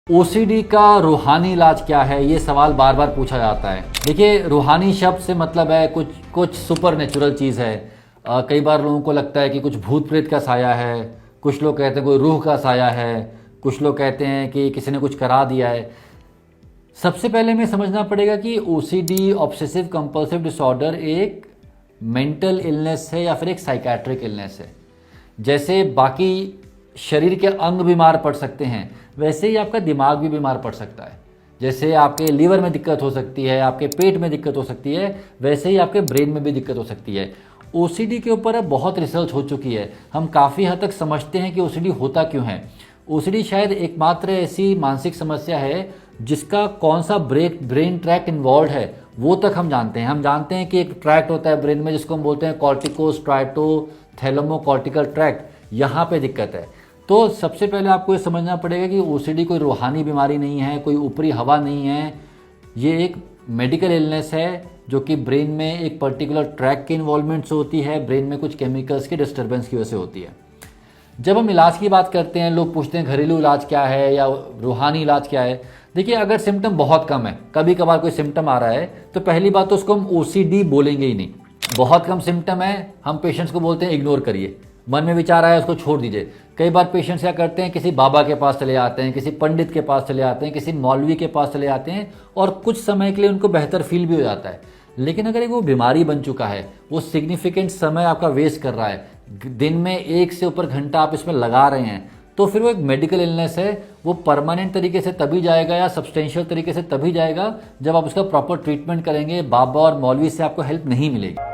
OCD का रूहानी इलाज क्या है, ये सवाल बार बार पूछा जाता है। देखिए, रूहानी शब्द से मतलब है कुछ सुपर नेचुरल चीज़ है। कई बार लोगों को लगता है कि कुछ भूत प्रेत का साया है, कुछ लोग कहते हैं कोई रूह का साया है, कुछ लोग कहते हैं कि किसी ने कुछ करा दिया है। सबसे पहले हमें समझना पड़ेगा कि ओसीडी ऑब्सेसिव कंपल्सिव डिसऑर्डर एक मेंटल इलनेस है या फिर एक साइकेट्रिक इलनेस है। जैसे बाकी शरीर के अंग बीमार पड़ सकते हैं, वैसे ही आपका दिमाग भी बीमार पड़ सकता है। जैसे आपके लीवर में दिक्कत हो सकती है, आपके पेट में दिक्कत हो सकती है, वैसे ही आपके ब्रेन में भी दिक्कत हो सकती है। ओसीडी के ऊपर अब बहुत रिसर्च हो चुकी है, हम काफ़ी हद तक समझते हैं कि ओसीडी होता क्यों है। ओसीडी शायद एकमात्र ऐसी मानसिक समस्या है जिसका कौन सा ब्रेन ट्रैक्ट इन्वॉल्व है वो तक हम जानते हैं। हम जानते हैं कि एक ट्रैक्ट होता है ब्रेन में जिसको हम बोलते हैं कॉर्टिको स्ट्राटो थैलेमो कॉर्टिकल ट्रैक्ट, यहाँ पे दिक्कत है। तो सबसे पहले आपको ये समझना पड़ेगा कि ओसीडी कोई रूहानी बीमारी नहीं है, कोई ऊपरी हवा नहीं है। ये एक मेडिकल इलनेस है जो कि ब्रेन में एक पर्टिकुलर ट्रैक के इन्वॉल्वमेंट से होती है, ब्रेन में कुछ केमिकल्स के डिस्टर्बेंस की वजह से होती है। जब हम इलाज की बात करते हैं, लोग पूछते हैं घरेलू इलाज क्या है या रूहानी इलाज क्या है। देखिए, अगर सिम्टम बहुत कम है, कभी कभार कोई सिम्टम आ रहा है, तो पहली बात तो उसको हम ओसीडी बोलेंगे ही नहीं। बहुत कम सिम्टम है, हम पेशेंट्स को बोलते हैं इग्नोर करिए, मन में विचार आया उसको छोड़ दीजिए। कई बार पेशेंट्स क्या करते हैं, किसी बाबा के पास चले आते हैं, किसी पंडित के पास चले आते हैं, किसी मौलवी के पास चले आते हैं और कुछ समय के लिए उनको बेहतर फील भी हो जाता है। लेकिन अगर वो बीमारी बन चुका है, वो सिग्निफिकेंट समय आपका वेस्ट कर रहा है, दिन में 1 से ऊपर घंटा आप इसमें लगा रहे हैं, तो फिर वो एक मेडिकल इलनेस है। वो परमानेंट तरीके से तभी जाएगा या सब्सटेंशियल तरीके से तभी जाएगा जब आप उसका प्रॉपर ट्रीटमेंट करेंगे। बाबा और मौलवी से आपको हेल्प नहीं मिलेगी।